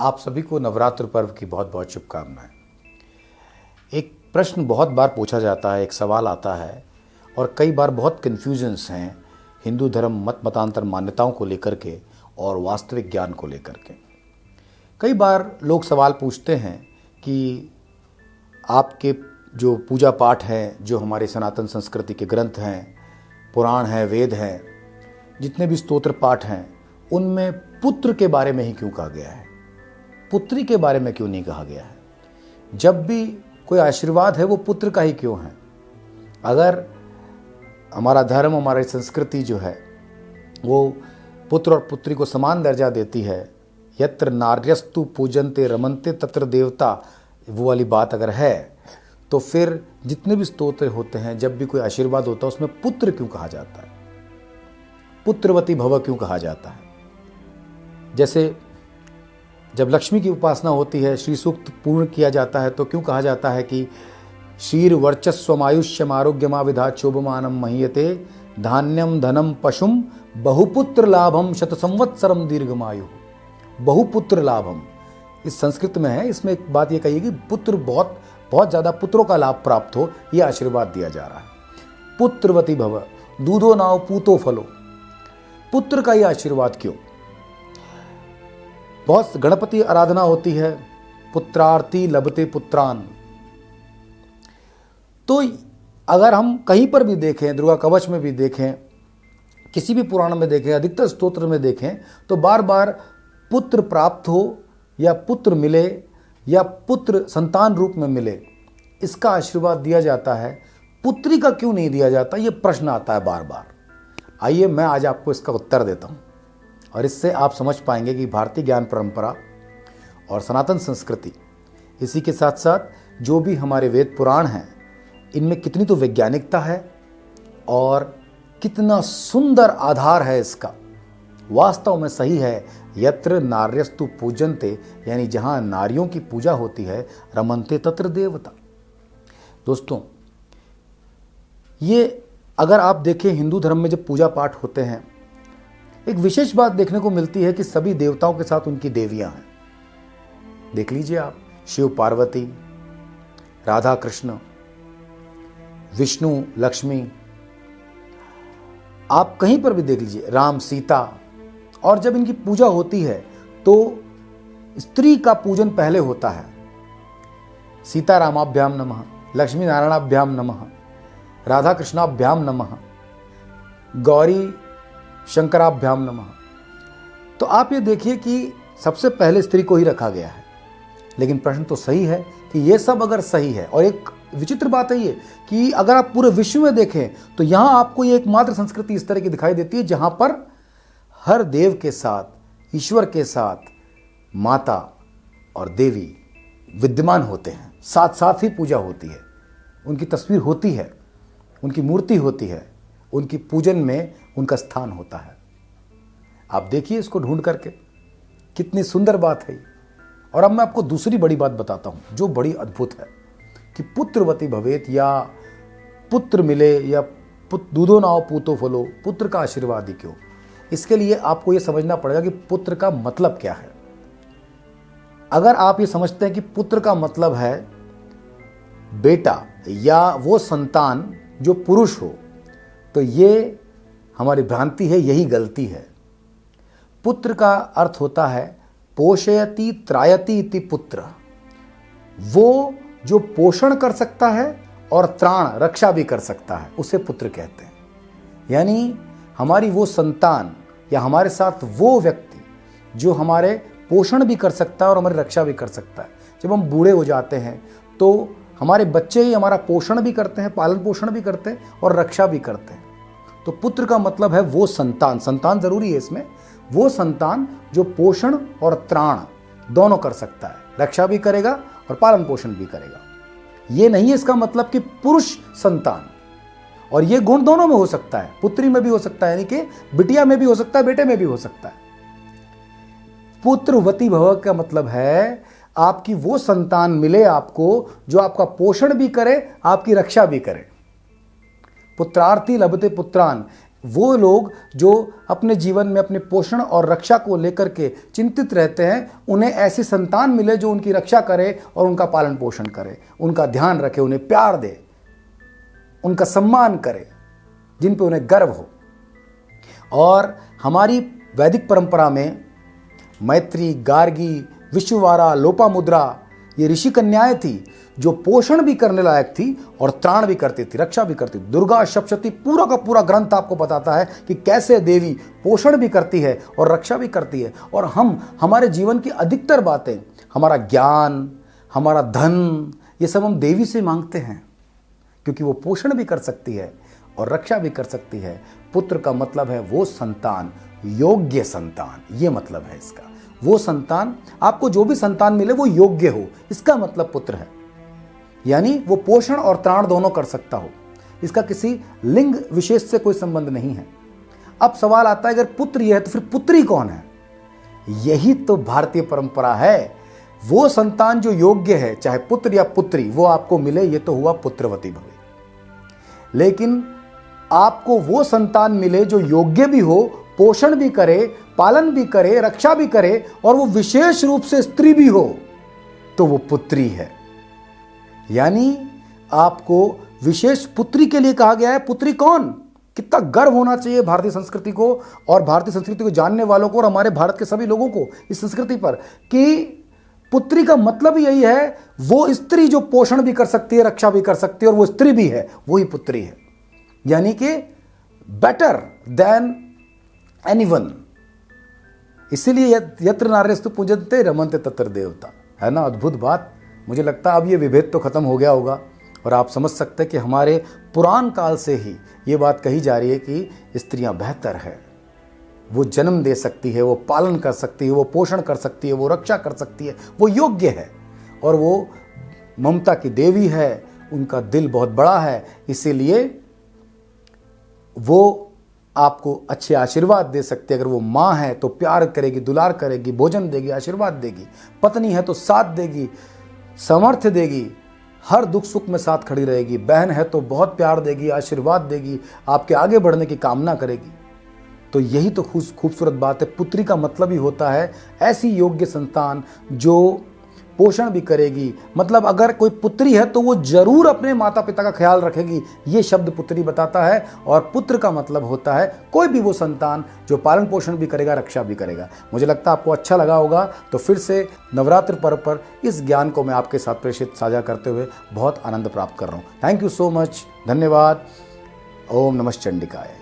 आप सभी को नवरात्र पर्व की बहुत बहुत शुभकामनाएं। एक प्रश्न बहुत बार पूछा जाता है, एक सवाल आता है और कई बार बहुत कन्फ्यूजन्स हैं हिंदू धर्म मत मतांतर मान्यताओं को लेकर के और वास्तविक ज्ञान को लेकर के। कई बार लोग सवाल पूछते हैं कि आपके जो पूजा पाठ हैं, जो हमारे सनातन संस्कृति के ग्रंथ हैं, पुराण हैं, वेद हैं, जितने भी स्तोत्र पाठ हैं, उनमें पुत्र के बारे में ही क्यों कहा गया है, पुत्री के बारे में क्यों नहीं कहा गया है। जब भी कोई आशीर्वाद है वो पुत्र का ही क्यों है। अगर हमारा धर्म, हमारी संस्कृति जो है वो पुत्र और पुत्री को समान दर्जा देती है, यत्र नार्यस्तु पूजन्ते रमन्ते तत्र देवता, वो वाली बात अगर है, तो फिर जितने भी स्तोत्र होते हैं, जब भी कोई आशीर्वाद होता है उसमें पुत्र क्यों कहा जाता है, पुत्रवती भव क्यों कहा जाता है। जैसे जब लक्ष्मी की उपासना होती है, श्री सूक्त पूर्ण किया जाता है, तो क्यों कहा जाता है कि शीर वर्चस्वमायुष्यम आरोग्यमाविधा शोभमानम महीयते धान्यम धनम पशुम बहुपुत्र लाभम शत संवत्सरम दीर्घमायु। बहुपुत्र लाभम इस संस्कृत में है। इसमें एक बात ये कही कि पुत्र बहुत ज़्यादा पुत्रों का लाभ प्राप्त हो, यह आशीर्वाद दिया जा रहा है। पुत्रवती भव, दूधो नाव पूतो फलो, पुत्र का यह आशीर्वाद क्यों। बहुत गणपति आराधना होती है, पुत्रार्थी लभते पुत्रान। तो अगर हम कहीं पर भी देखें, दुर्गा कवच में भी देखें, किसी भी पुराण में देखें, अधिकतर स्तोत्र में देखें, तो बार बार पुत्र प्राप्त हो या पुत्र मिले या पुत्र संतान रूप में मिले, इसका आशीर्वाद दिया जाता है। पुत्री का क्यों नहीं दिया जाता, ये प्रश्न आता है बार बार। आइए मैं आज आपको इसका उत्तर देता हूँ और इससे आप समझ पाएंगे कि भारतीय ज्ञान परंपरा और सनातन संस्कृति, इसी के साथ साथ जो भी हमारे वेद पुराण हैं, इनमें कितनी तो वैज्ञानिकता है और कितना सुंदर आधार है इसका। वास्तव में सही है, यत्र नार्यस्तु पूजन्ते, यानी जहाँ नारियों की पूजा होती है, रमन्ते तत्र देवता। दोस्तों, ये अगर आप देखें हिंदू धर्म में जब पूजा पाठ होते हैं, एक विशेष बात देखने को मिलती है कि सभी देवताओं के साथ उनकी देवियां हैं। देख लीजिए आप, शिव पार्वती, राधा कृष्ण, विष्णु लक्ष्मी, आप कहीं पर भी देख लीजिए, राम सीता। और जब इनकी पूजा होती है तो स्त्री का पूजन पहले होता है। सीता रामाभ्याम नमः, लक्ष्मी नारायणाभ्याम नमः, राधा कृष्णाभ्याम नमः, गौरी शंकराभ्याम नमः। तो आप ये देखिए कि सबसे पहले स्त्री को ही रखा गया है। लेकिन प्रश्न तो सही है कि ये सब अगर सही है, और एक विचित्र बात है ये कि अगर आप पूरे विश्व में देखें तो यहाँ आपको ये एकमात्र संस्कृति इस तरह की दिखाई देती है जहाँ पर हर देव के साथ, ईश्वर के साथ माता और देवी विद्यमान होते हैं, साथ साथ ही पूजा होती है, उनकी तस्वीर होती है, उनकी मूर्ति होती है, उनकी पूजन में उनका स्थान होता है। आप देखिए इसको ढूंढ करके, कितनी सुंदर बात है। और अब मैं आपको दूसरी बड़ी बात बताता हूँ जो बड़ी अद्भुत है कि पुत्रवती भवेत, या पुत्र मिले, या दूधो नाव पूतो फलो, पुत्र का आशीर्वाद ही क्यों। इसके लिए आपको यह समझना पड़ेगा कि पुत्र का मतलब क्या है। अगर आप ये समझते हैं कि पुत्र का मतलब है बेटा या वो संतान जो पुरुष हो, तो ये हमारी भ्रांति है, यही गलती है। पुत्र का अर्थ होता है पोषयति त्रायति इति पुत्र, वो जो पोषण कर सकता है और त्राण रक्षा भी कर सकता है, उसे पुत्र कहते हैं। यानी हमारी वो संतान या हमारे साथ वो व्यक्ति जो हमारे पोषण भी कर सकता है और हमारी रक्षा भी कर सकता है। जब हम बूढ़े हो जाते हैं तो हमारे बच्चे ही हमारा पोषण भी करते हैं, पालन पोषण भी करते हैं और रक्षा भी करते हैं। तो पुत्र का मतलब है वो संतान, संतान जरूरी है इसमें, वो संतान जो पोषण और त्राण दोनों कर सकता है, रक्षा भी करेगा और पालन पोषण भी करेगा। ये नहीं है इसका मतलब कि पुरुष संतान, और ये गुण दोनों में हो सकता है, पुत्री में भी हो सकता है, यानी कि बिटिया में भी हो सकता है, बेटे में भी हो सकता है। पुत्रवती भव का मतलब है आपकी वो संतान मिले आपको जो आपका पोषण भी करे, आपकी रक्षा भी करे। पुत्रार्थी लभते पुत्रान, वो लोग जो अपने जीवन में अपने पोषण और रक्षा को लेकर के चिंतित रहते हैं, उन्हें ऐसी संतान मिले जो उनकी रक्षा करे और उनका पालन पोषण करे, उनका ध्यान रखे, उन्हें प्यार दे, उनका सम्मान करे, जिन पे उन्हें गर्व हो। और हमारी वैदिक परंपरा में मैत्री, गार्गी, विश्ववारा, लोपामुद्रा ये ऋषि कन्याएं थी जो पोषण भी करने लायक थी और त्राण भी करती थी, रक्षा भी करती थी। दुर्गा सप्तशती पूरा का पूरा ग्रंथ आपको बताता है कि कैसे देवी पोषण भी करती है और रक्षा भी करती है। और हम हमारे जीवन की अधिकतर बातें, हमारा ज्ञान, हमारा धन, ये सब हम देवी से मांगते हैं, क्योंकि वो पोषण भी कर सकती है और रक्षा भी कर सकती है। पुत्र का मतलब है वो संतान, योग्य संतान, ये मतलब है इसका। वो संतान, आपको जो भी संतान मिले वो योग्य हो, इसका मतलब पुत्र है। यानी वो पोषण और त्राण दोनों कर सकता हो, इसका किसी लिंग विशेष से कोई संबंध नहीं है। अब सवाल आता है, अगर पुत्र ये है तो फिर पुत्री कौन है? यही तो भारतीय परंपरा है। वो संतान जो योग्य है, चाहे पुत्र या पुत्री, वो आपको मिले, ये तो हुआ पुत्रवती भवे। लेकिन आपको वो संतान मिले जो योग्य भी हो, पोषण भी करे, पालन भी करे, रक्षा भी करे, और वो विशेष रूप से स्त्री भी हो, तो वो पुत्री है। यानी आपको विशेष पुत्री के लिए कहा गया है। पुत्री कौन? कितना गर्व होना चाहिए भारतीय संस्कृति को और भारतीय संस्कृति को जानने वालों को और हमारे भारत के सभी लोगों को इस संस्कृति पर, कि पुत्री का मतलब यही है, वो स्त्री जो पोषण भी कर सकती है, रक्षा भी कर सकती है, और वो स्त्री भी है, वही पुत्री है। यानी कि बेटर देन एनीवन। इसीलिए यत्र नार्यस्तु पूजन्ते रमन्ते तत्र देवता, है ना। अद्भुत बात। मुझे लगता है अब ये विभेद तो खत्म हो गया होगा और आप समझ सकते हैं कि हमारे पुराण काल से ही ये बात कही जा रही है कि स्त्रियां बेहतर है। वो जन्म दे सकती है, वो पालन कर सकती है, वो पोषण कर सकती है, वो रक्षा कर सकती है, वो योग्य है और वो ममता की देवी है। उनका दिल बहुत बड़ा है, इसीलिए वो आपको अच्छे आशीर्वाद दे सकते हैं। अगर वो माँ है तो प्यार करेगी, दुलार करेगी, भोजन देगी, आशीर्वाद देगी। पत्नी है तो साथ देगी, सामर्थ्य देगी, हर दुख सुख में साथ खड़ी रहेगी। बहन है तो बहुत प्यार देगी, आशीर्वाद देगी, आपके आगे बढ़ने की कामना करेगी। तो यही तो खूबसूरत बात है। पुत्री का मतलब ही होता है ऐसी योग्य संतान जो पोषण भी करेगी। मतलब अगर कोई पुत्री है तो वो जरूर अपने माता पिता का ख्याल रखेगी, ये शब्द पुत्री बताता है। और पुत्र का मतलब होता है कोई भी वो संतान जो पालन पोषण भी करेगा, रक्षा भी करेगा। मुझे लगता है आपको अच्छा लगा होगा। तो फिर से नवरात्र पर्व पर इस ज्ञान को मैं आपके साथ प्रेषित साझा करते हुए बहुत आनंद प्राप्त कर रहा हूँ। Thank you so much. धन्यवाद। ओम नमः चंडिकाय।